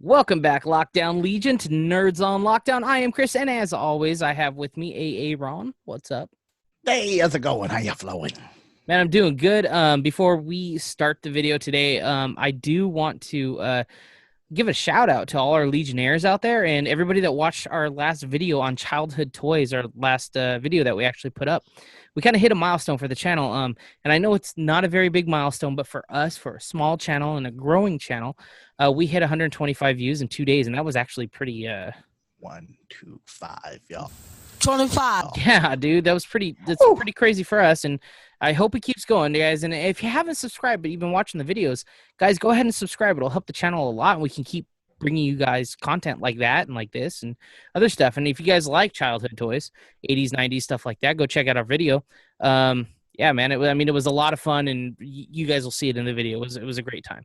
Welcome back, Lockdown Legion, to Nerds on Lockdown. I am Chris, and as always, I have with me AA Ron. What's up? Hey, how's it going? How you flowing? Man, I'm doing good. Before we start the video today, I do want to give a shout out to all our Legionnaires out there and everybody that watched our last video on childhood toys, our last video that we actually put up. We kind of hit a milestone for the channel. And I know it's not a very big milestone, but for us, for a small channel and a growing channel, we hit 125 views in 2 days, and that was actually pretty 1, 2, 5, y'all. 25. Yeah, dude, that's pretty crazy for us, and I hope it keeps going, guys. And if you haven't subscribed but you've been watching the videos, guys, go ahead and subscribe. It'll help the channel a lot, and we can keep bringing you guys content like that and like this and other stuff. And if you guys like childhood toys, 80s, 90s, stuff like that, go check out our video. Yeah, man, it was a lot of fun, and you guys will see it in the video. It was a great time.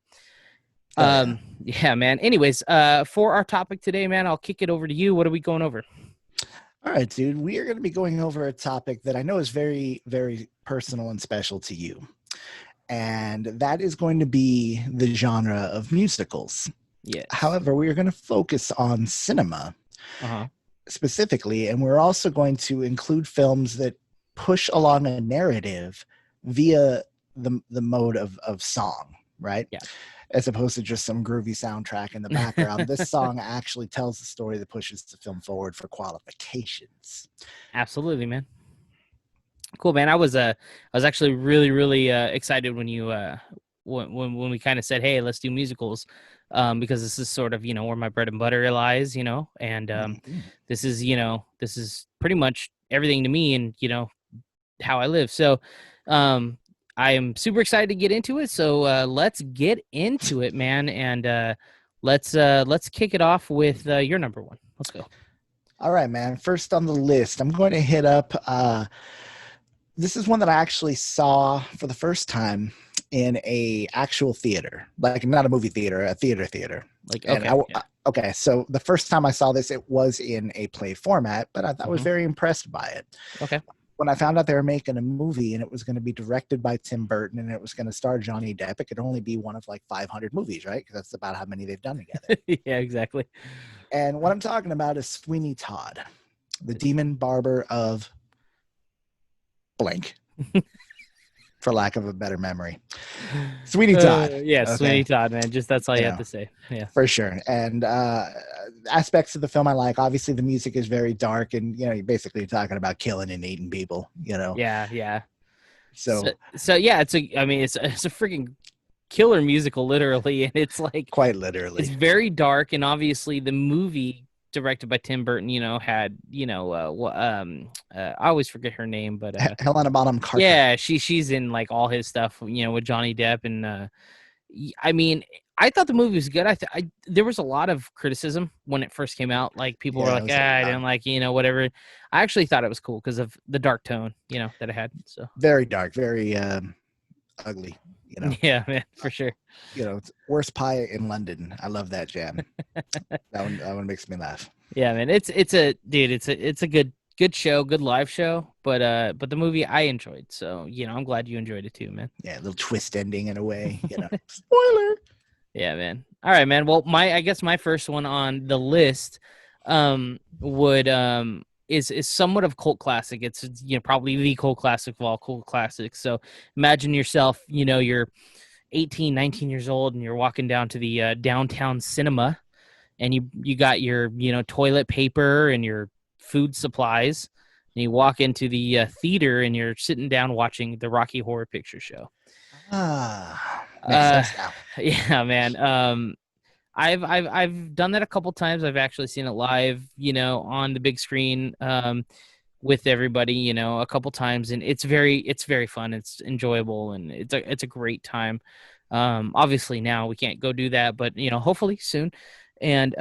Yeah, man. Anyways, for our topic today, man, I'll kick it over to you. What are we going over? All right, dude. We are going to be going over a topic that I know is very, very personal and special to you. And that is going to be the genre of musicals. Yes. However, we are going to focus on cinema specifically, and we're also going to include films that push along a narrative via the mode of song, right? Yeah. As opposed to just some groovy soundtrack in the background. This song actually tells the story that pushes the film forward for qualifications. Absolutely, man. Cool, man. I was actually really excited when you when we kind of said, hey, let's do musicals, because this is sort of, where my bread and butter lies, and this is pretty much everything to me, and how I live. So I am super excited to get into it. So let's get into it, man, and let's kick it off with your number one. Let's go. All right, man. First on the list, I'm going to hit up. This is one that I actually saw for the first time in a actual theater, like not a movie theater, a theater. Like, okay, yeah. Okay. So the first time I saw this, it was in a play format, but I was very impressed by it. Okay. When I found out they were making a movie and it was going to be directed by Tim Burton and it was going to star Johnny Depp, it could only be one of like 500 movies, right? Because that's about how many they've done together. Yeah, exactly. And what I'm talking about is Sweeney Todd, the demon barber of blank, for lack of a better memory. Sweeney Todd. Yeah, okay. Sweeney Todd, man. Just that's all you have to say. Yeah, for sure. And aspects of the film I like. Obviously, the music is very dark, and you're basically talking about killing and eating people. Yeah. So yeah, it's a freaking killer musical, literally, and it's like quite literally. It's very dark, and obviously the movie directed by Tim Burton, had I always forget her name, but Helena Bonham Carter. Yeah, she's in like all his stuff, with Johnny Depp, and I thought the movie was good. There was a lot of criticism when it first came out. Like people were like, I didn't like, whatever. I actually thought it was cool because of the dark tone, that it had. So very dark, very ugly. Yeah, man, for sure. It's worst pie in London. I love that jam. that one makes me laugh. Yeah, man. It's a good show, good live show, but the movie I enjoyed. So, I'm glad you enjoyed it too, man. Yeah, a little twist ending in a way, Spoiler. Yeah, man. All right, man. Well, I guess my first one on the list is somewhat of cult classic. It's probably the cult classic of all cult classics. So imagine yourself, you're 18, 19 years old, and you're walking down to the downtown cinema, and you got your toilet paper and your food supplies, and you walk into the theater, and you're sitting down watching the Rocky Horror Picture Show. Makes sense now. Yeah, man. I've done that a couple times. I've actually seen it live, on the big screen, with everybody, a couple times, and it's very fun. It's enjoyable, and it's a great time. Obviously now we can't go do that, but hopefully soon. And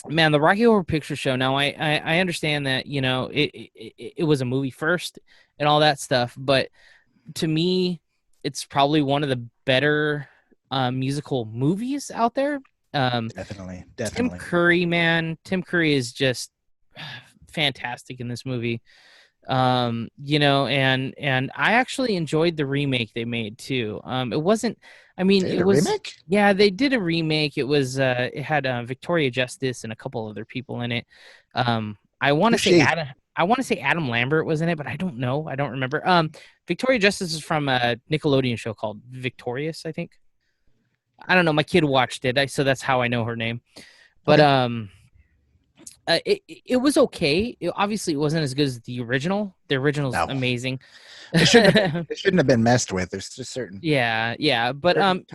man, the Rocky Horror Picture Show. Now I understand that it was a movie first and all that stuff, but to me, it's probably one of the better musical movies out there. Definitely. Tim Curry, man. Tim Curry is just fantastic in this movie. You know, and I actually enjoyed the remake they made too. It wasn't, I mean, They it did a was, remake? yeah, they did a remake. It was it had Victoria Justice and a couple other people in it. I want to Who's say she? Adam Lambert was in it, but I don't know. I don't remember. Victoria Justice is from a Nickelodeon show called Victorious, I think. I don't know. My kid watched it, so that's how I know her name. But Okay. it was okay. Obviously, it wasn't as good as the original. The original's No. amazing. It shouldn't have been. It shouldn't have been messed with. There's just Yeah, but certain.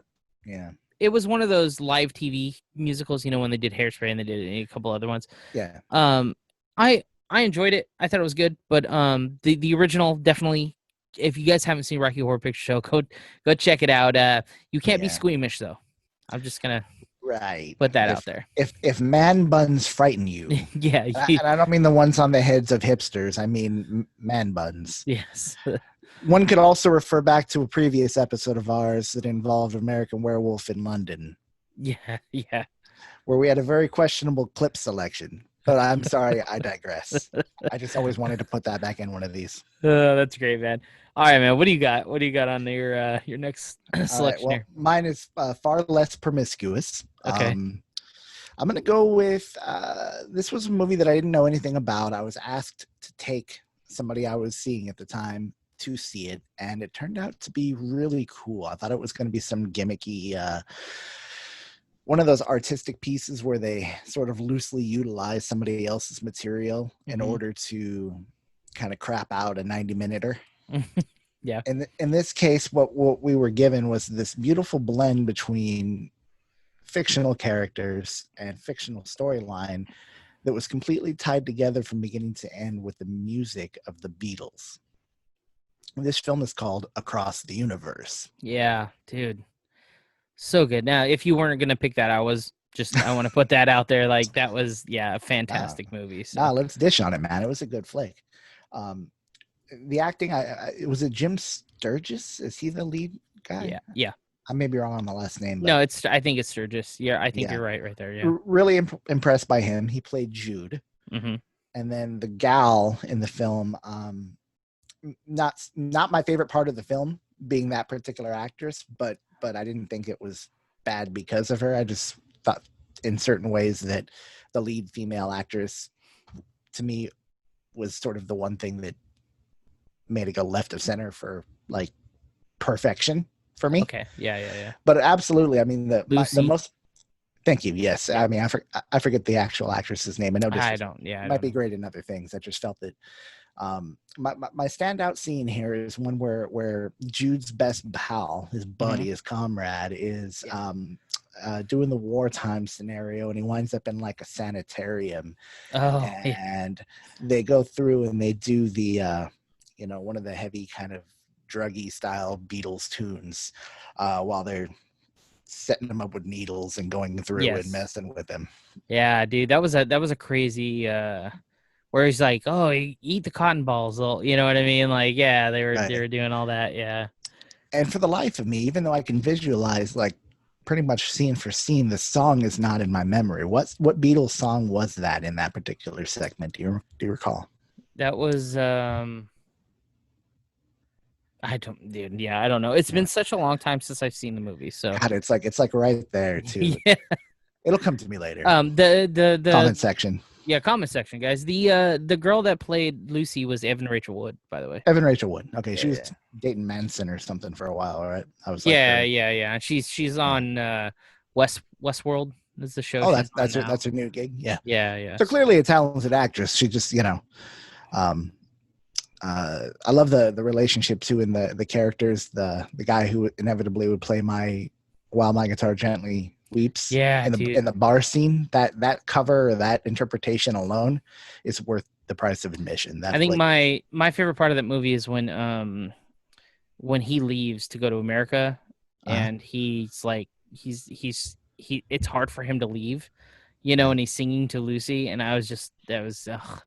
Yeah. it was one of those live TV musicals, you know, when they did Hairspray and they did a couple other ones. Yeah. Um, I enjoyed it. I thought it was good, but the original definitely. If you guys haven't seen Rocky Horror Picture Show, go check it out. You can't be Yeah. squeamish though. I'm just gonna Right. put that out there. If man buns frighten you, Yeah. and I don't mean the ones on the heads of hipsters. I mean man buns. Yes. One could also refer back to a previous episode of ours that involved American Werewolf in London, Yeah. Yeah. where we had a very questionable clip selection. But I'm sorry, I digress. I just always wanted to put that back in one of these. That's great, man. All right, man. What do you got? What do you got on your next All right. selection Well, here? mine is far less promiscuous. Okay. I'm going to go with this was a movie that I didn't know anything about. I was asked to take somebody I was seeing at the time to see it, and it turned out to be really cool. I thought it was going to be some gimmicky, one of those artistic pieces where they sort of loosely utilize somebody else's material in order to kind of crap out a 90-minuter. Yeah. In this case, what we were given was this beautiful blend between fictional characters and fictional storyline that was completely tied together from beginning to end with the music of the Beatles. This film is called Across the Universe. Yeah, dude. So good. Now, if you weren't gonna pick that, I want to put that out there. Like that was, yeah, a fantastic movie. So Let's dish on it, man. It was a good flick. The acting, it was Jim Sturgis. Is he the lead guy? yeah. I may be wrong on the last name, but No, I think it's Sturgis. Yeah, I think you're right there. Yeah. Really impressed by him. He played Jude. Mm-hmm. And then the gal in the film, not my favorite part of the film being that particular actress, but I didn't think it was bad because of her. I just thought in certain ways that the lead female actress to me was sort of the one thing that made it go left of center for like perfection for me. Okay. Yeah. But absolutely, I mean the most. Thank you. Yes, yeah. I mean I forget the actual actress's name. I know I don't. Yeah, might be great in other things. I just felt that my standout scene here is one where Jude's best pal, his buddy, his comrade, is doing the wartime scenario, and he winds up in like a sanitarium. And they go through and they do the one of the heavy kind of druggy style Beatles tunes while they're setting them up with needles and going through and messing with them. Yeah, dude, that was a crazy where he's like, "Oh, eat the cotton balls," you know what I mean? Like, yeah, they were doing all that, yeah. And for the life of me, even though I can visualize like pretty much scene for scene, the song is not in my memory. What Beatles song was that in that particular segment? Do you recall? That was I don't know. It's been such a long time since I've seen the movie, so God, it's like right there too. Yeah. It'll come to me later. The comment section. Yeah, comment section, guys. The girl that played Lucy was Evan Rachel Wood, by the way. Evan Rachel Wood. Okay, she was dating Manson or something for a while, all right? I was like, yeah. She's on Westworld. That's the show. Oh, that's her new gig. Yeah. So clearly a talented actress. She just, I love the relationship too in the characters. The guy who inevitably would play While My Guitar Gently Weeps. Yeah, in the bar scene. That cover, or that interpretation alone is worth the price of admission. I think my favorite part of that movie is when he leaves to go to America, and he's like it's hard for him to leave, and he's singing to Lucy, and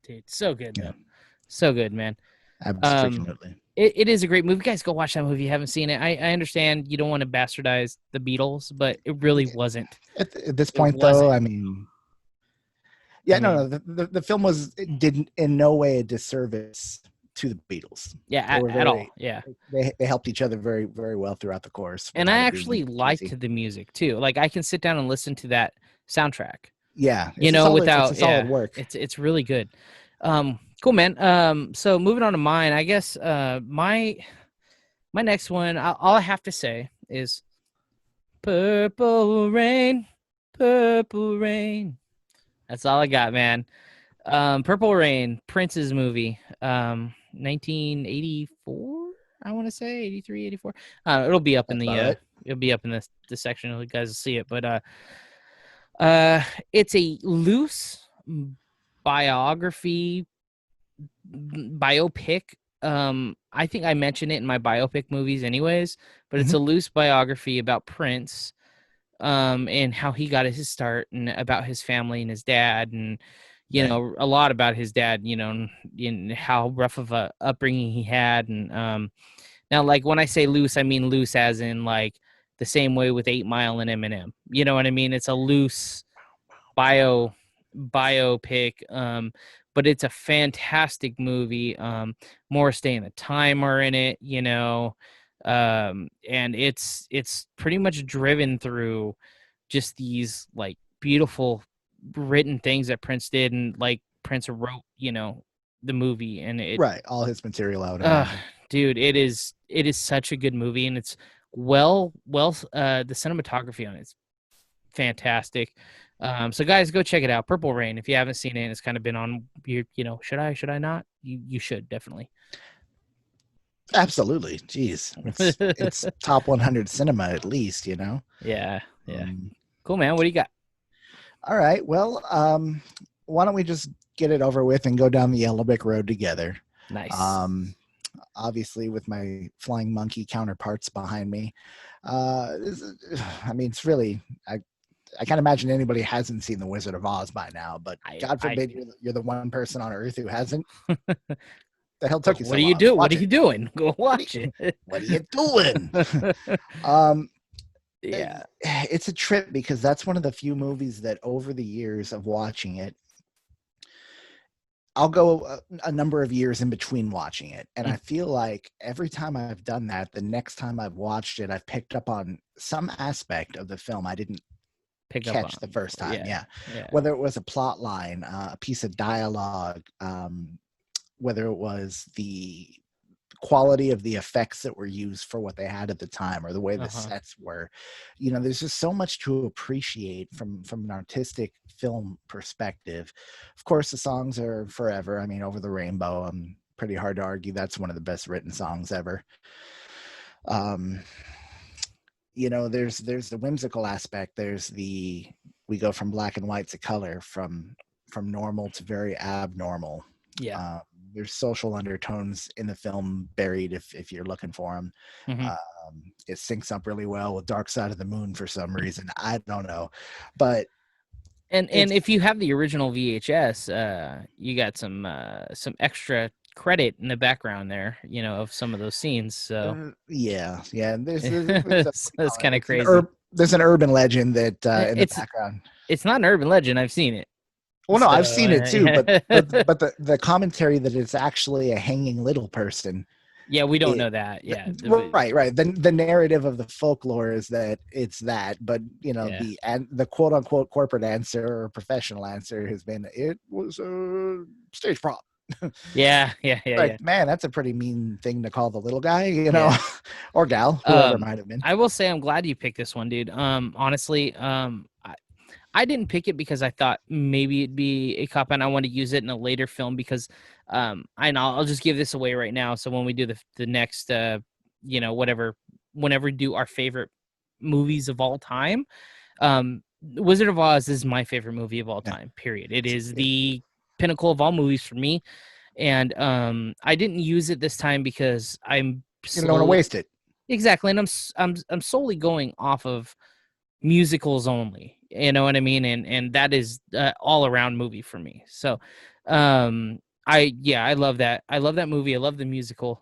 dude, so good, man. So good, man. Absolutely. It is a great movie. Guys, go watch that movie if you haven't seen it. I understand you don't want to bastardize the Beatles, but it really wasn't. At this point, though, I mean... Yeah, no, the film didn't in no way a disservice to the Beatles. Yeah, They were at all. very Yeah. they helped each other very, very well throughout the course And I without it being actually cheesy. liked the music too. Like I can sit down and listen to that soundtrack, Yeah, it's a without, solid yeah, work. it's really good. Cool, man. So moving on to mine, I guess, my next one, all I have to say is Purple Rain, Purple Rain. That's all I got, man. Purple Rain, Prince's movie, 1984, I want to say 83, 84. It'll be up in That's the about right. it'll be up in the section. You guys will see it, but it's a loose biography biopic. I think I mentioned it in my biopic movies anyways, but it's Mhm. a loose biography about Prince, and how he got his start, and about his family and his dad, and Right. a lot about his dad, and how rough of a upbringing he had. And now, like, when I say loose, I mean loose as in like the same way with 8 Mile and Eminem. You know what I mean? It's a loose bio biopic, but it's a fantastic movie. Morris Day and the Time are in it, and it's pretty much driven through just these like beautiful written things that Prince did, and like Prince wrote, the movie, and Right. All his material, I would uh imagine. dude, it is such a good movie, and it's the cinematography on it's fantastic. So guys, go check it out. Purple Rain. If you haven't seen it, it's kind of been on your, should I not? You should definitely. Absolutely. Jeez. It's top 100 cinema at least, you know. Yeah, yeah. Um, Cool, man. What do you got? all right. Well, why don't we just get it over with and go down the Yellow Brick Road together? Nice. Um, obviously, with my flying monkey counterparts behind me. I mean, it's really I can't imagine anybody hasn't seen The Wizard of Oz by now, but God I forbid you're the one person on earth who hasn't. The hell took you what so are you long? do? What Watch are it. you doing? Go What are watch you, it. what are you doing? um, Yeah. it's a trip because that's one of the few movies that over the years of watching it, I'll go a number of years in between watching it. And I feel like every time I've done that, the next time I've watched it, I've picked up on some aspect of the film I didn't Pick up on. catch the first time. Yeah. Yeah. Yeah. Whether it was a plot line, a piece of dialogue, whether it was the quality of the effects that were used for what they had at the time, or the way the sets were, there's just so much to appreciate from an artistic film perspective. Of course, the songs are forever. I mean, Over the Rainbow, pretty hard to argue that's one of the best written songs ever. There's the whimsical aspect. We go from black and white to color, from normal to very abnormal. Yeah. There's social undertones in the film buried if you're looking for them. It syncs up really well with Dark Side of the Moon for some reason. I don't know, but and if you have the original VHS, you got some extra credit in the background there, of some of those scenes. So yeah. There's that's kind of crazy. There's an urban legend that in the it's background. It's not an urban legend. I've seen it. Well, no, So, I've seen it too, yeah. but the commentary that it's actually a hanging little person. Yeah, we don't know that. Yeah, right. The narrative of the folklore is that it's that, but the quote unquote corporate answer or professional answer has been it was a stage prop. Yeah. Man, that's a pretty mean thing to call the little guy, or gal, whoever it might have been. I will say I'm glad you picked this one, dude. Honestly, I didn't pick it because I thought maybe it'd be a cop and I want to use it in a later film because I'll just give this away right now. So when we do the next whenever we do our favorite movies of all time, Wizard of Oz is my favorite movie of all time, period. It is the pinnacle of all movies for me. And I didn't use it this time because I'm you don't want to waste it. Exactly. And I'm solely going off of musicals only, you know what I mean, and that is all around movie for me. So I love that movie. I love the musical.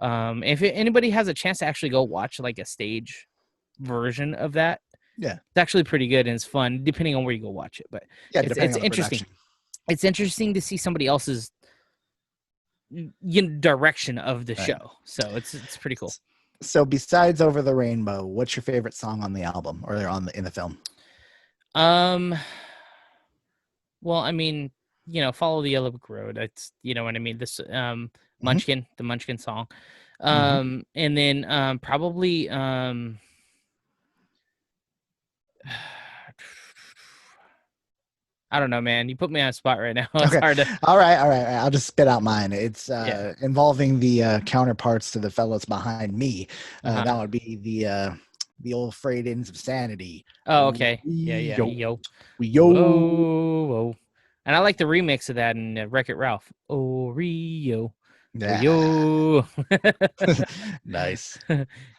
If anybody has a chance to actually go watch like a stage version of that, it's actually pretty good and it's fun depending on where you go watch it. But depending on the interesting production. it's interesting to see somebody else's direction of the Right. show. So it's pretty cool. So besides Over the Rainbow, what's your favorite song on the album or in the film? Well, I mean, Follow the Yellow Brick Road. It's what I mean. This Hmm. The Munchkin song. Hmm. And then probably I don't know, man. You put me on a spot right now. It's Okay. hard to. All right. All right. I'll just spit out mine. It's Yeah. involving the counterparts to the fellows behind me. Uh-huh. That would be the old frayed ends of sanity. Oh, Oh, okay. Yeah, yeah. yo, Yo. yo. Whoa, whoa. And I like the remix of that in Wreck-It Ralph. Oh, Rio. Oh, Yeah. yo. Nice.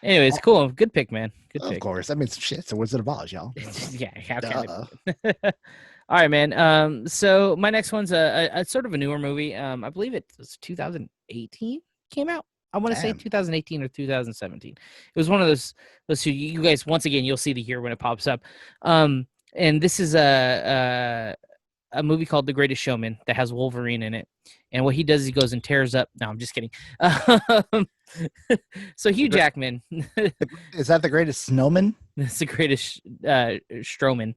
Anyways, Oh, cool. Good pick, man. Good of pick. course. I mean, shit. It's a Wizard of Oz, y'all. Yeah, how can Duh. it be? All right, man. So my next one's a sort of a newer movie. I believe it was 2018 came out. I want to say Damn. 2018 or 2017. It was one of those two. You guys, once again, you'll see the year when it pops up. And this is a movie called The Greatest Showman that has Wolverine in it. And what he does is he goes and tears up. No, I'm just kidding. So Hugh Jackman. Is that the Greatest Snowman? It's the greatest Strowman.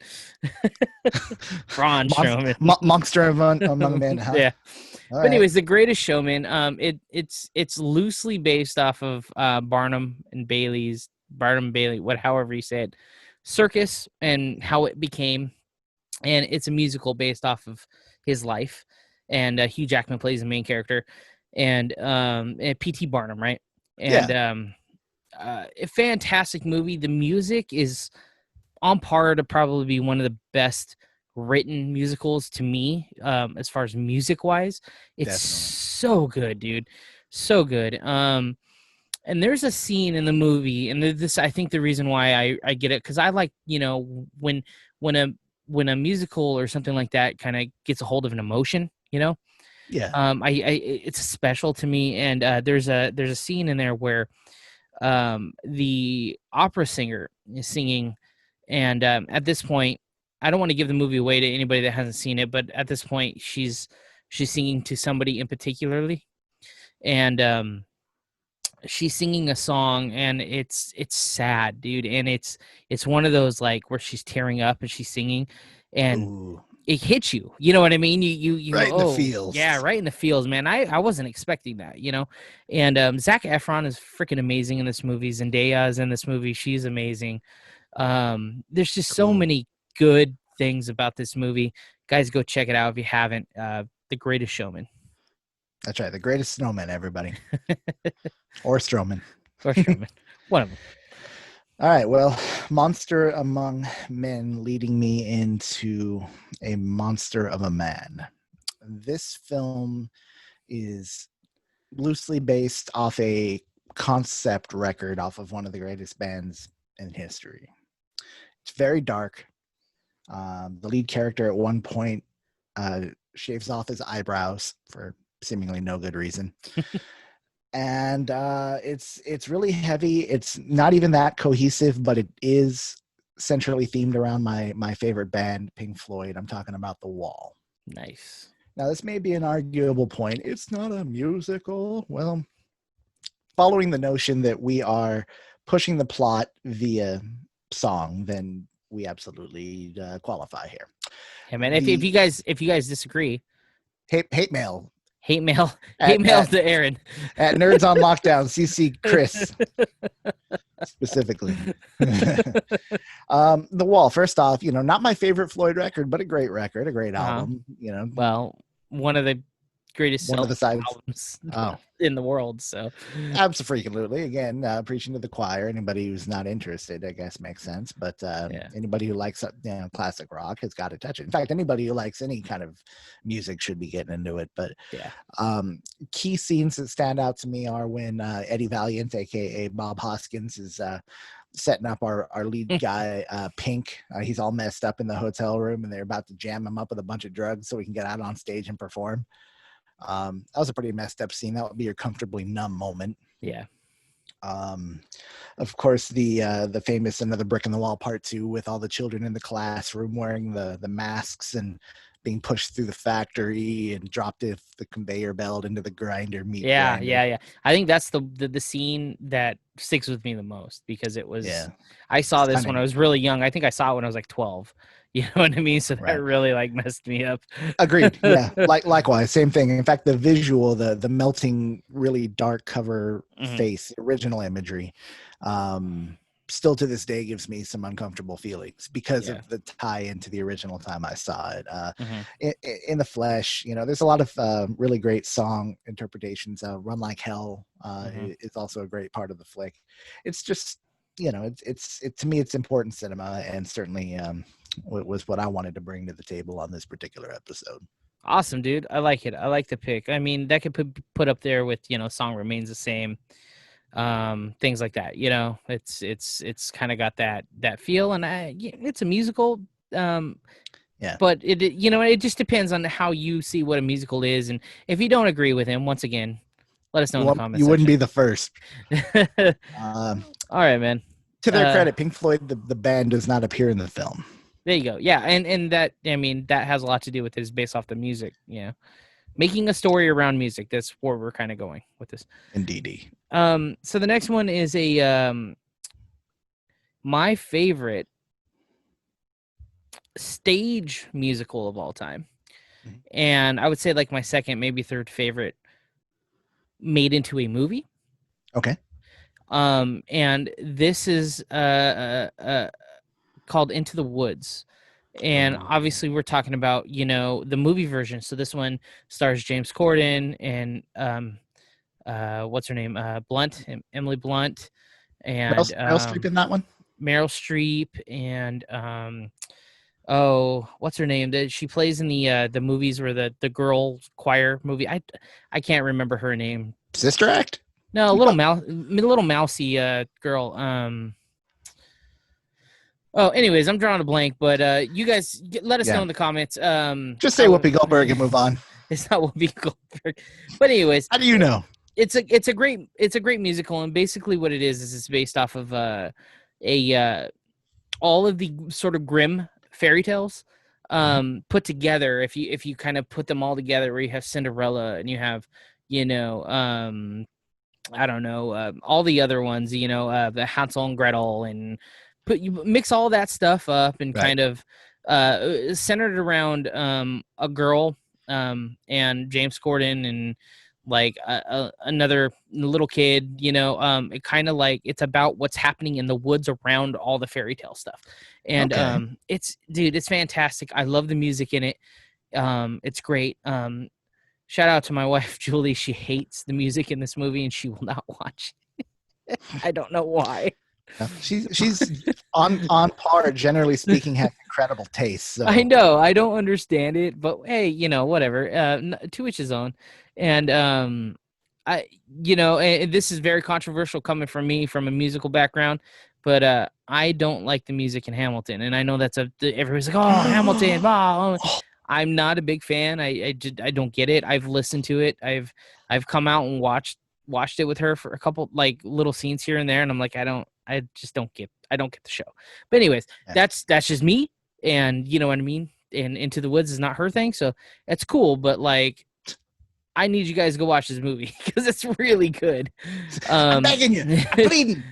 Braun Strowman. Monster among men, huh? Yeah. All But right. anyways, The Greatest Showman, it's loosely based off of Barnum and Bailey, however you say it, circus and how it became, and it's a musical based off of his life, and Hugh Jackman plays the main character, and P.T. Barnum, right? And Yeah. a fantastic movie. The music is on par to probably be one of the best written musicals to me, as far as music wise. It's Definitely. so good, dude. So good. And there's a scene in the movie, and this I think the reason why I get it, because I like, when a when a musical or something like that kind of gets a hold of an emotion, Yeah. it's special to me. And there's a scene in there where the opera singer is singing, and at this point, I don't want to give the movie away to anybody that hasn't seen it, but at this point, she's singing to somebody in particularly, and she's singing a song, and it's sad, dude, and it's one of those like where she's tearing up and she's singing, and Ooh. it hits you. You know what I mean? You go, Right in the oh yeah, feels. right in the feels, man. I wasn't expecting that. And Zac Efron is freaking amazing in this movie. Zendaya is in this movie. She's amazing. There's just so Cool. many good things about this movie. Guys, go check it out if you haven't. The Greatest Showman. That's right. The Greatest Snowman, everybody. Or Strowman. Or Showman. One of them. All right. Well, Monster Among Men leading me into a monster of a man. This film is loosely based off a concept record off of one of the greatest bands in history. It's very dark. The lead character at one point shaves off his eyebrows for seemingly no good reason. And it's really heavy. It's not even that cohesive, but it is centrally themed around my favorite band, Pink Floyd. I'm talking about The Wall. Nice. Now, this may be an arguable point. It's not a musical. Well, following the notion that we are pushing the plot via song, then we absolutely qualify here. Yeah, man. If you guys disagree, Hate mail hate mail at, to Aaron. at Nerds on Lockdown, CC Chris specifically. The Wall, first off, not my favorite Floyd record, but a great record, a great album. Well, one of the greatest One of the sides. albums Oh, in the world. So absolutely. Again, preaching to the choir. Anybody who's not interested, I guess, makes sense. But anybody who likes classic rock has got to touch it. In fact, anybody who likes any kind of music should be getting into it. But yeah, key scenes that stand out to me are when Eddie Valiant, aka Bob Hoskins, is setting up our lead guy, Pink. He's all messed up in the hotel room, and they're about to jam him up with a bunch of drugs so he can get out on stage and perform. That was a pretty messed up scene. That would be your comfortably numb moment. Yeah. Of course, the famous Another Brick in the Wall Part 2 with all the children in the classroom wearing the masks and being pushed through the factory and dropped off the conveyor belt into the grinder meat grinder. Yeah. I think that's the scene that sticks with me the most, because it was I saw this when I was really young. I think I saw it when I was like 12. You know what I mean? So that really like messed me up. Agreed. Yeah. Likewise, same thing. In fact, the visual, the melting, really dark cover face, the original imagery, still to this day gives me some uncomfortable feelings because of the tie into the original time I saw it. In the flesh, you know, there's a lot of really great song interpretations. Run Like Hell is also a great part of the flick. It's just, you know, it's to me, it's important cinema, and certainly was what I wanted to bring to the table on this particular episode. Awesome, dude. I like it. I like the pick. I mean, that could put up there with, you know, Song Remains the Same, things like that. You know, it's kind of got that feel, and it's a musical. But it, you know, it just depends on how you see what a musical is, and if you don't agree with him, once again, let us know in the comments. You wouldn't be the first. All right, man. To their credit, Pink Floyd, the band, does not appear in the film. There you go. Yeah, and that, I mean, that has a lot to do with it. It's based off the music. You know, making a story around music. That's where we're kind of going with this. Indeed. So the next one is my favorite stage musical of all time, and I would say like my second, maybe third favorite, made into a movie. Okay. And this is called Into the Woods, and obviously we're talking about, you know, the movie version. So this one stars James Corden and what's her name, Blunt, Emily Blunt, and Meryl Streep in that one. Meryl Streep and what's her name? That she plays in the movies where the girl choir movie. I can't remember her name. Sister Act? No, little mousy girl. Anyways, I'm drawing a blank, but you guys let us know in the comments. Just say Whoopi Goldberg and move on. It's not Whoopi Goldberg, but anyways, how do you know? It's a great musical, and basically what it is it's based off of all of the sort of grim fairy tales put together. If you kind of put them all together, where you have Cinderella and you have, you know, I don't know, all the other ones, you know, the Hansel and Gretel, and you mix all that stuff up and kind of centered around a girl and James Corden and like another little kid, you know. It kind of like, it's about what's happening in the woods around all the fairy tale stuff, and it's fantastic. I love the music in it. It's great. Shout out to my wife, Julie. She hates the music in this movie, and she will not watch it. I don't know why. She's on par, generally speaking, has incredible taste. So. I know. I don't understand it, but hey, you know, whatever. To each his own. And this is very controversial coming from me, from a musical background, but I don't like the music in Hamilton, and I know that's everybody's like, oh, Hamilton, oh. I'm not a big fan. I don't get it. I've listened to it. I've come out and watched it with her for a couple like little scenes here and there, and I'm like, I just don't get the show. But anyways, that's just me, and you know what I mean? And Into the Woods is not her thing, so it's cool, but like, I need you guys to go watch this movie because it's really good. I'm begging you. I'm pleading.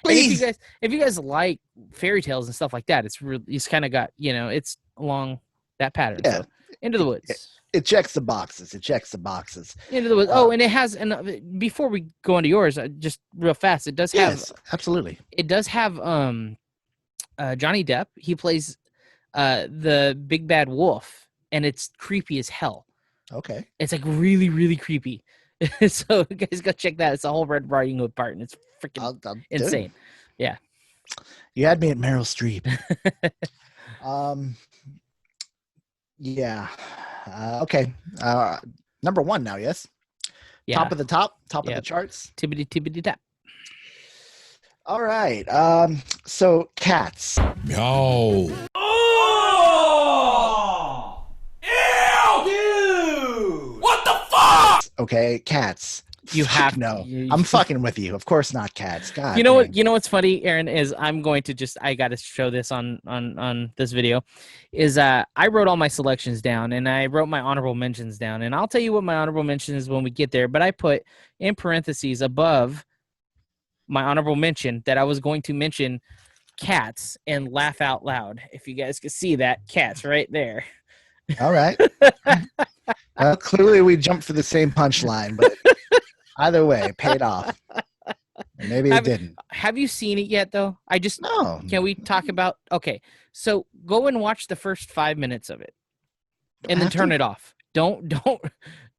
Please. If you guys like fairy tales and stuff like that, it's kind of got, you know, it's along that pattern. Yeah. So, Into the Woods. It checks the boxes. Into the Woods. And it has, and before we go on to yours, just real fast, it does have. Yes, absolutely. It does have Johnny Depp. He plays the big bad wolf, and it's creepy as hell. Okay. It's like really, really creepy. So you guys go check that. It's the whole Red Riding Hood part, and it's freaking insane. Yeah. You had me at Meryl Streep. Yeah. Okay. Number one now, yes? Yeah. Top of the charts? Tibbity tap. All right. So Cats. No. Okay, Cats. You Fuck have no. to. I'm fucking with you. Of course not cats. God You know what? dang. You know what's funny, Aaron, is I'm going to just I got to show this on this video. Is I wrote all my selections down and I wrote my honorable mentions down, and I'll tell you what my honorable mention is when we get there. But I put in parentheses above my honorable mention that I was going to mention cats and laugh out loud. If you guys could see that, cats right there. All right. Well, clearly we jumped for the same punchline, but either way, it paid off. Or maybe it didn't. Have you seen it yet, though? No. Can we talk about? Okay, so go and watch the first 5 minutes of it, and then turn it off. Don't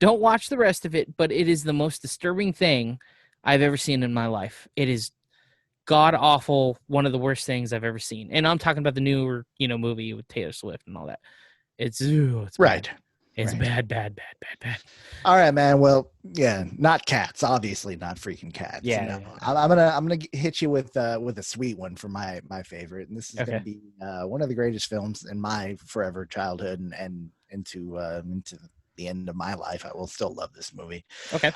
watch the rest of it. But it is the most disturbing thing I've ever seen in my life. It is god awful. One of the worst things I've ever seen, and I'm talking about the newer, movie with Taylor Swift and all that. It's right. Bad. It's right. bad. All right, man. Well, yeah, not cats. Obviously, not freaking cats. Yeah. No. I'm gonna hit you with a sweet one for my favorite, and this is gonna be one of the greatest films in my forever childhood and into the end of my life. I will still love this movie. Okay.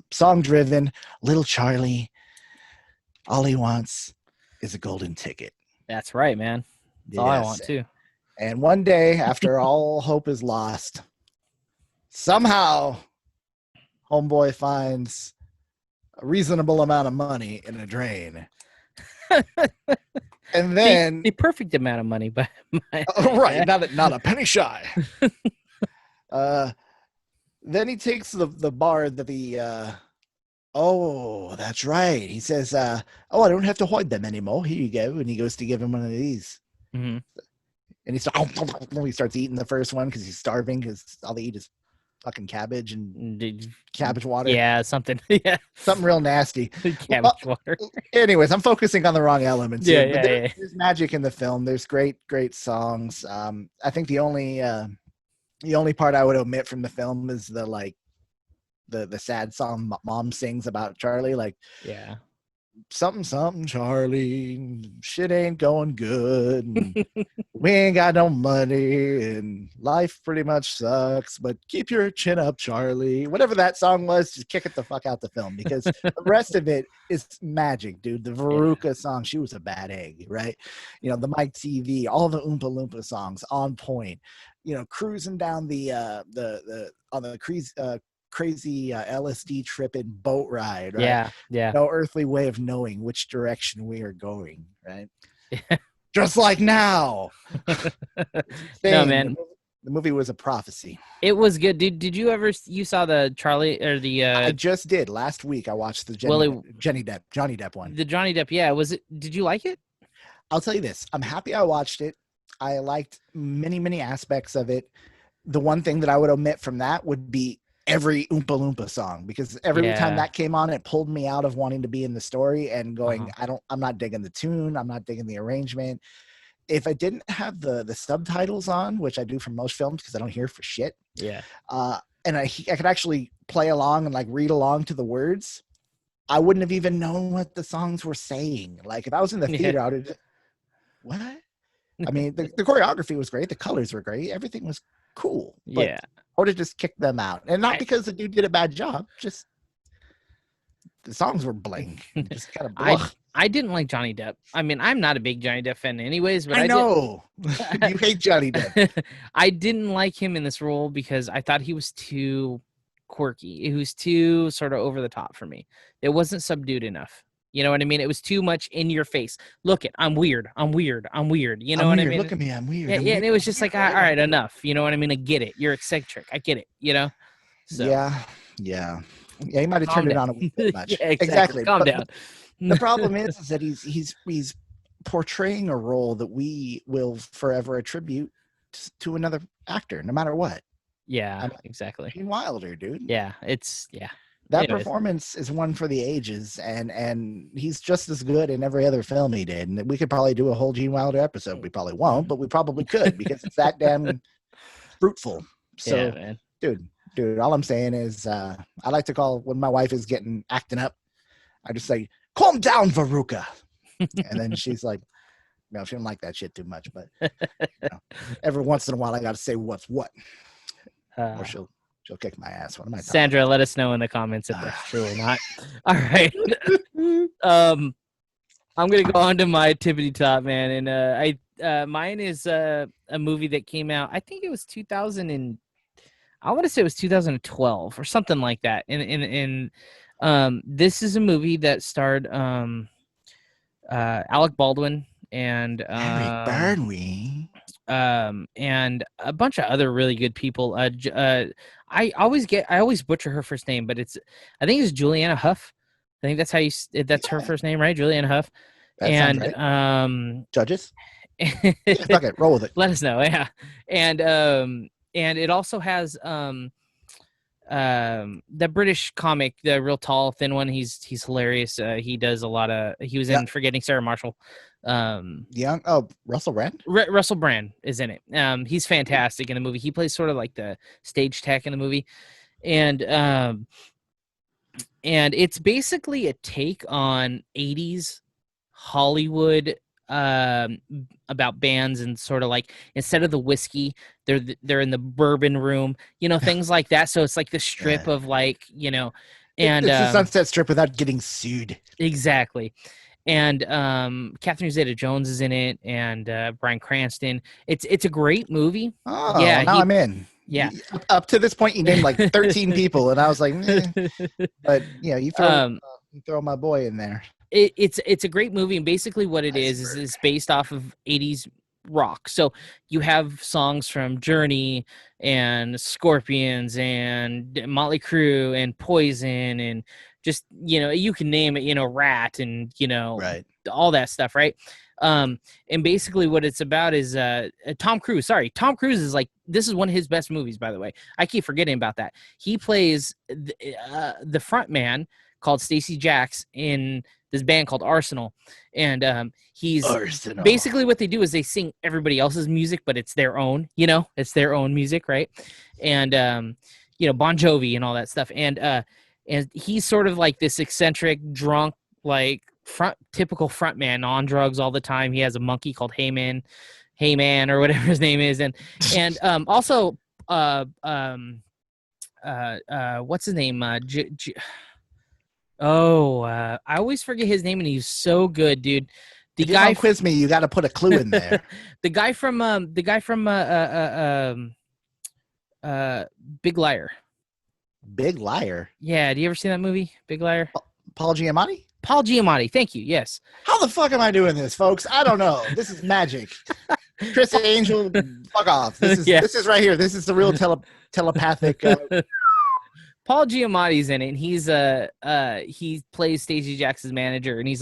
Song driven, Little Charlie. All he wants is a golden ticket. That's right, man. That's all I want too. And one day, after all hope is lost, somehow Homeboy finds a reasonable amount of money in a drain. And then the perfect amount of money, but right, not a penny shy. Then he takes the bar that oh, that's right. He says, I don't have to hide them anymore. Here you go. And he goes to give him one of these. Mm-hmm. And he starts eating the first one because he's starving because all they eat is fucking cabbage and cabbage water. Yeah, something. Yeah, something real nasty. Cabbage water. Anyways, I'm focusing on the wrong elements. Yeah, but there's magic in the film. There's great songs. I think the only part I would omit from the film is the sad song Mom sings about Charlie. Yeah. Something Charlie, shit ain't going good, and we ain't got no money, and life pretty much sucks, but keep your chin up, Charlie. Whatever that song was, just kick it the fuck out the film, because the rest of it is magic, dude. The Veruca song, she was a bad egg, right? The Mike TV, all the Oompa Loompa songs on point. Cruising down on the crazy LSD tripping boat ride, right? Yeah. No earthly way of knowing which direction we are going, right? Just like now. No, man. The movie was a prophecy. It was good. Did you saw the Charlie or the I just did last week. I watched the Johnny Depp one. The Johnny Depp, yeah. Did you like it? I'll tell you this. I'm happy I watched it. I liked many aspects of it. The one thing that I would omit from that would be every Oompa Loompa song, because every time that came on, it pulled me out of wanting to be in the story and going, I'm not digging the tune. I'm not digging the arrangement. If I didn't have the subtitles on, which I do for most films because I don't hear for shit. Yeah. And I could actually play along and read along to the words, I wouldn't have even known what the songs were saying. If I was in the theater, I would have, what? I mean, the choreography was great. The colors were great. Everything was cool. But I would have just kicked them out. And not because the dude did a bad job, just the songs were blank. Just kind of I didn't like Johnny Depp. I mean, I'm not a big Johnny Depp fan anyways, but I know. You hate Johnny Depp. I didn't like him in this role because I thought he was too quirky. He was too sort of over the top for me. It wasn't subdued enough. You know what I mean? It was too much in your face. Look it, I'm weird. You know what I mean? Look at me, I'm weird. Yeah, and it was just all right, enough. You know what I mean? I get it. You're eccentric. I get it. So. Yeah. He might have turned it on a bit much. Yeah, exactly. Calm down. The problem is that he's portraying a role that we will forever attribute to another actor, no matter what. Yeah, exactly. Gene Wilder, dude. Yeah, that performance is one for the ages, and he's just as good in every other film he did. And we could probably do a whole Gene Wilder episode. We probably won't, but we probably could because it's that damn fruitful. So, man. Dude, all I'm saying is I like to call when my wife is acting up, I just say, calm down, Veruca. And then she's like, no, she don't like that shit too much, but every once in a while I got to say what's what. Or she'll She'll kick my ass. What am I talking Sandra, about? let us know in the comments if that's true or not. All right. I'm gonna go on to my tippity top, man, and mine is a movie that came out. I think it was 2000 and I want to say it was 2012 or something like that. And this is a movie that starred Alec Baldwin and Eric Burnley. and a bunch of other really good people. I always butcher her first name, but I think it's Juliana Huff. I think that's her first name, right? Juliana Huff. That sounds And right. Judges? Yeah, fuck it, roll with it. Let us know, yeah. And it also has the British comic, the real tall, thin one. He's hilarious. He does a lot of. He was in Forgetting Sarah Marshall. Russell Brand. Russell Brand is in it. He's fantastic in the movie. He plays sort of like the stage tech in the movie, and it's basically a take on 80s Hollywood about bands, and sort of like, instead of the whiskey, they're in the bourbon room, things like that. So it's like the strip of, like, and it's the Sunset Strip without getting sued. Exactly. And Catherine Zeta-Jones is in it, and Bryan Cranston. It's a great movie. Oh, yeah, now I'm in. Yeah. Up to this point, you named like 13 people, and I was like, but you throw my boy in there. It's a great movie, and basically what it is based off of 80s rock. So you have songs from Journey and Scorpions and Motley Crue and Poison, and just, you can name it, Rat, and right, all that stuff, right? And basically what it's about is Tom Cruise. Tom Cruise is like, this is one of his best movies, by the way. I keep forgetting about that. He plays the front man called Stacey Jacks in this band called Arsenal, and he's Arsenal. Basically what they do is they sing everybody else's music, but it's their own, it's their own music, right? And Bon Jovi and all that stuff, and he's sort of like this eccentric, drunk, like typical front man on drugs all the time. He has a monkey called Heyman, or whatever his name is, and also what's his name? I always forget his name, and he's so good, dude. If you don't quiz me, you got to put a clue in there. the guy from Big Liar. Big Liar. Yeah, do you ever see that movie, Big Liar? Paul Giamatti. Paul Giamatti. Thank you. Yes. How the fuck am I doing this, folks? I don't know. This is magic. Chris Angel, fuck off. This is right here. This is the real telepathic. Paul Giamatti's in it, and he plays Stacey Jackson's manager, and he's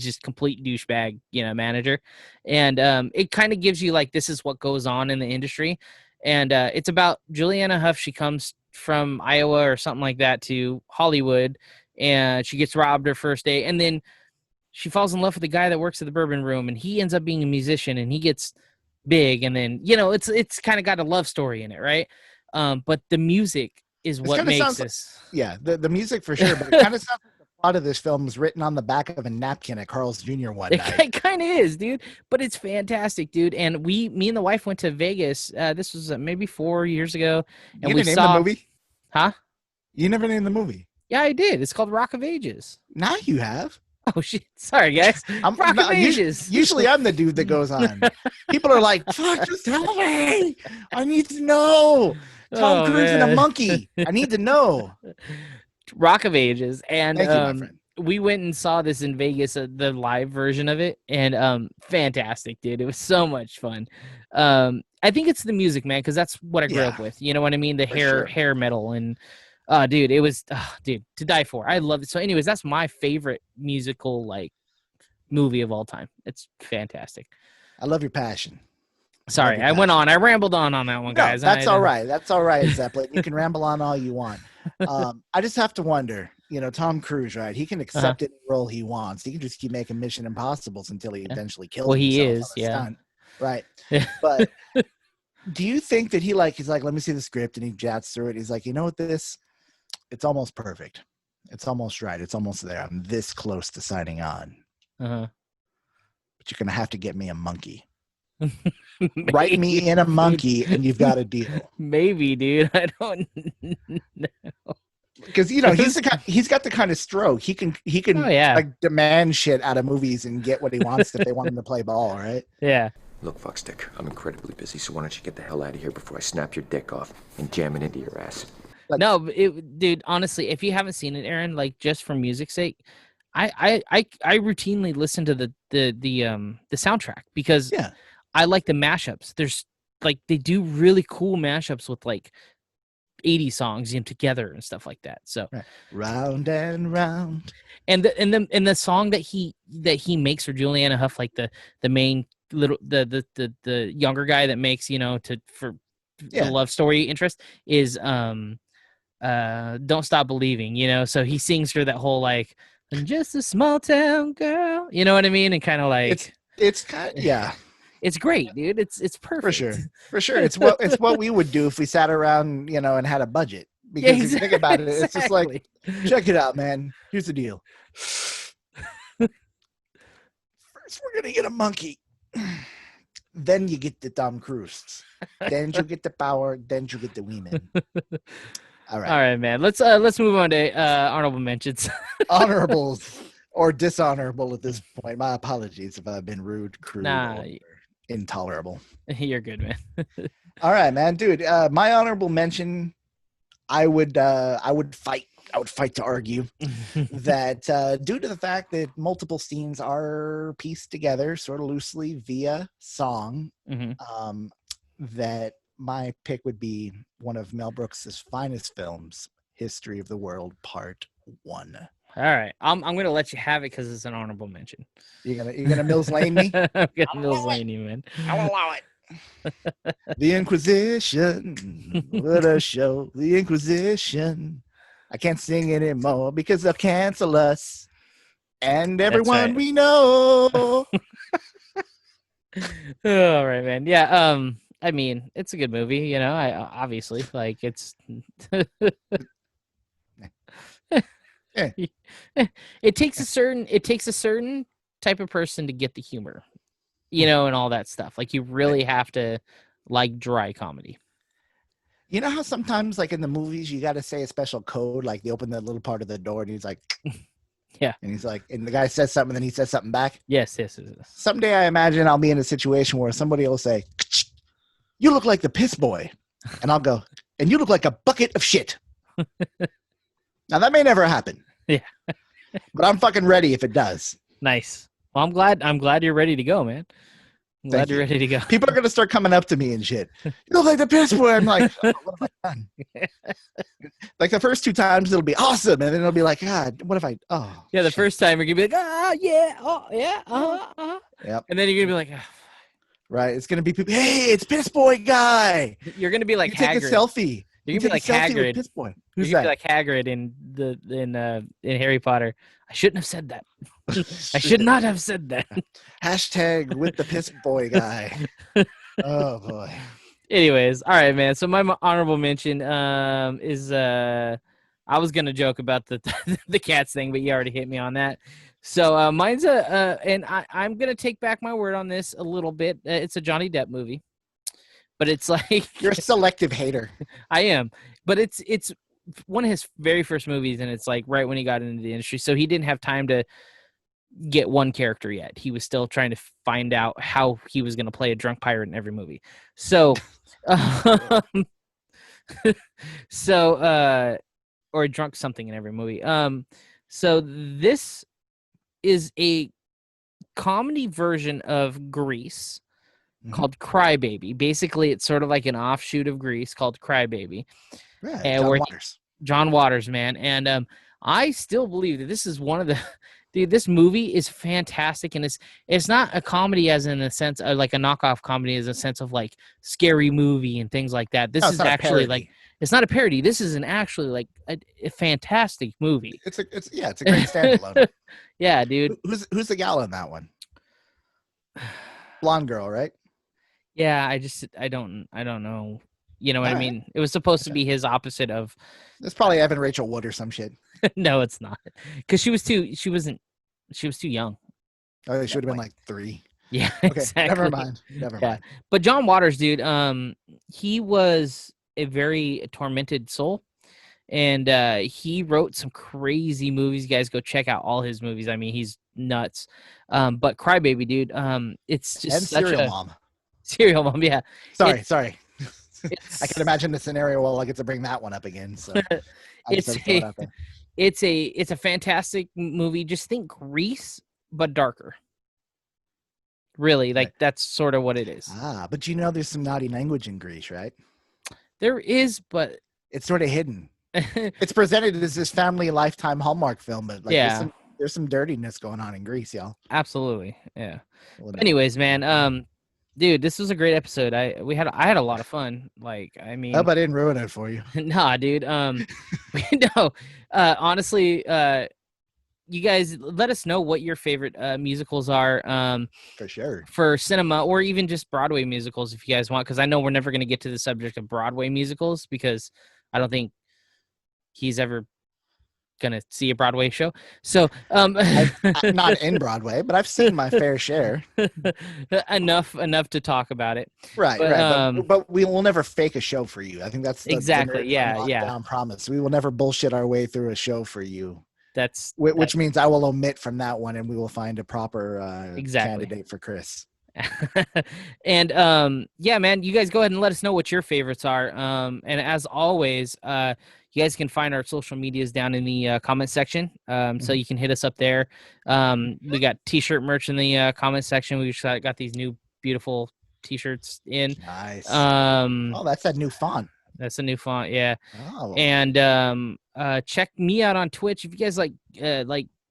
just complete douchebag, manager. And it kind of gives you like, this is what goes on in the industry. And it's about Juliana Huff. She comes from Iowa or something like that to Hollywood, and she gets robbed her first day, and then she falls in love with the guy that works at the bourbon room, and he ends up being a musician, and he gets big, and then it's kind of got a love story in it, right? But the music is what makes this. Yeah, the music for sure, but it kind of sounds like the plot of this film was written on the back of a napkin at Carl's Jr. one night. It kind of is, dude, but it's fantastic, dude. And me and the wife went to Vegas. This was maybe 4 years ago, and we saw the movie. Huh? You never named the movie. Yeah, I did. It's called Rock of Ages. Now you have. Oh shit! Sorry, guys. Rock of Ages. Usually, I'm the dude that goes on. People are like, "Fuck, just tell me. I need to know." Tom Cruise and a monkey. I need to know. Rock of Ages, and thank you, my friend. We went and saw this in Vegas, the live version of it, and fantastic, dude. It was so much fun. I think it's the music, man, because that's what I grew up with. You know what I mean? The hair metal, and dude, it was dude, to die for. I love it. So, anyways, that's my favorite musical movie of all time. It's fantastic. I love your passion. Sorry, I went on. I rambled on that one, guys. That's all right. That's all right, Zeppelin. You can ramble on all you want. I just have to wonder, Tom Cruise, right? He can accept any role he wants. He can just keep making Mission Impossibles until he eventually kills himself. Well, he is, stunt. Right. But do you think that he's like, let me see the script, and he jats through it. He's like, you know what, it's almost perfect. It's almost right. It's almost there. I'm this close to signing on. Uh-huh. But you're going to have to get me a monkey. Write me in a monkey, and you've got a deal. Maybe, dude. I don't know. Because he's got the kind of stroke he can Oh yeah. like demand shit out of movies and get what he wants if they want him to play ball, right? Yeah. Look, fuckstick, I'm incredibly busy, so why don't you get the hell out of here before I snap your dick off and jam it into your ass? No, dude. Honestly, if you haven't seen it, Aaron, like just for music's sake, I routinely listen to the soundtrack because I like the mashups. There's like they do really cool mashups with like 80 songs together and stuff like that. So round and round, and the song that he makes for Juliana Huff, like the main little the younger guy that makes for the love story interest is Don't Stop Believing, so he sings her that whole like I'm just a small town girl, you know what I mean, and kind of like it's kind of, it's great, dude. It's perfect. For sure. It's what we would do if we sat around, and had a budget. Because if you think about it, it's just like, check it out, man. Here's the deal. First, we're gonna get a monkey. Then you get the Tom Cruise. Then you get the power. Then you get the women. All right, man. Let's move on to honorable mentions. Honorables or dishonorable at this point. My apologies if I've been rude, crude, or intolerable. You're good, man. All right, man, dude. My honorable mention, I would fight to argue that due to the fact that multiple scenes are pieced together sort of loosely via song, that my pick would be one of Mel Brooks's finest films, History of the World Part 1. All right, I'm gonna let you have it because it's an honorable mention. You're gonna Mills Lane me? I'm gonna Mills Lane you, man. I'll allow it. The Inquisition, what a show! The Inquisition. I can't sing anymore because they'll cancel us and everyone we know. All right, man. Yeah. I mean, it's a good movie. I obviously like it's. It takes a certain type of person to get the humor, and all that stuff. Like you really have to like dry comedy. You know how sometimes like in the movies you got to say a special code, like they open that little part of the door and he's like, yeah, and he's like, and the guy says something and then he says something back. Yes. Someday I imagine I'll be in a situation where somebody will say, "You look like the piss boy," and I'll go, "And you look like a bucket of shit." Now that may never happen. Yeah. But I'm fucking ready if it does. Nice. Well, I'm glad you're ready to go, man. I'm glad you're ready to go. People are gonna start coming up to me and shit. You look like the piss boy. I'm like, oh, what have I done? Like the first 2 times it'll be awesome, and then it'll be like, God, what have I? Oh, yeah. The first time you're gonna be like, Yep. And then you're gonna be like, right. It's gonna be people. Hey, it's piss boy guy. You're gonna be like Hagrid. Take a selfie. You're gonna be like Hagrid. Piss boy. Who's that? Be like Hagrid in Harry Potter. I shouldn't have said that. I should not have said that. Hashtag with the piss boy guy. Oh boy. Anyways, all right, man. So my honorable mention is I was gonna joke about the cats thing, but you already hit me on that. So mine's and I'm gonna take back my word on this a little bit. It's a Johnny Depp movie. But it's like you're a selective hater. I am, but it's one of his very first movies, and it's like right when he got into the industry, so he didn't have time to get one character yet. He was still trying to find out how he was going to play a drunk pirate in every movie. So, or a drunk something in every movie. So this is a comedy version of Grease. Called Crybaby. Basically, it's sort of like an offshoot of Grease called Crybaby. Right, and John Waters, man. And I still believe that this is one of the this movie is fantastic, and it's not a comedy as in a sense like a knockoff comedy as a sense of like scary movie and things like that. This is actually like it's not a parody. This is actually like a fantastic movie. It's a great standalone. Yeah, dude. Who's the gal in that one? Blonde girl, right? Yeah, I don't know. You know what I mean? It was supposed to be his opposite of. It's probably Evan Rachel Wood or some shit. No, it's not. Because she was too young. Oh, she should have been like 3. Yeah, Okay, never exactly. mind. Never Yeah. mind. But John Waters, dude, he was a very tormented soul. And he wrote some crazy movies. You guys go check out all his movies. I mean, he's nuts. But Crybaby, dude, it's And just such Serial a Mom. serial mom. Yeah, Sorry. I can it's imagine the scenario. Well, I get to bring that one up again. So I just it's had to throw it a out there. it's a fantastic movie. Just think Grease, but darker. Really, Right. like that's sort of what it is. But you know, there's some naughty language in Greece, right? There is, but It's sort of hidden. It's presented as this family lifetime Hallmark film, but like yeah, there's some dirtiness going on in Greece, y'all. absolutely, yeah. Well, But anyways, man, dude, this was a great episode. I had a lot of fun. Like, I I mean, hope I didn't ruin it for you. nah, dude. No, honestly, you guys let us know what your favorite musicals are. For sure. For cinema or even just Broadway musicals if you guys want, because I know we're never going to get to the subject of Broadway musicals because I don't think he's ever going to see a Broadway show. So Not in Broadway, but I've seen my fair share. enough to talk about it. Right, But, right. But we will never fake a show for you. I think that's the exactly. Yeah. lockdown promise. We will never bullshit our way through a show for you. Which means I will omit from that one, and we will find a proper exactly candidate for Chris. And yeah, man, you guys go ahead and let us know what your favorites are. And as always, you guys can find our social medias down in the comment section. So you can hit us up there. We got t-shirt merch in the comment section. We just got these new beautiful t-shirts in. Nice. Oh, that's that new font. That's a new font, yeah. Oh. And check me out on Twitch if you guys like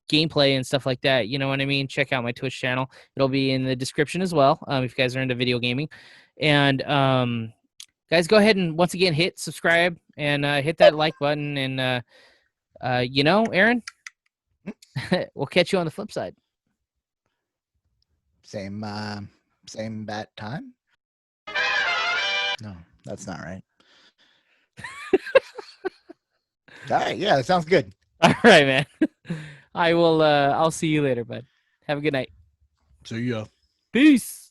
gameplay and stuff like that. You know what I mean? Check out my Twitch channel. It'll be in the description as well. If you guys are into video gaming. And guys, go ahead and once again hit subscribe and hit that like button. And you know, Aaron, we'll catch you on the flip side. Same bat time. No, that's not right. All right, yeah, that sounds good. All right, man. I'll see you later, bud. Have a good night. See ya. Peace.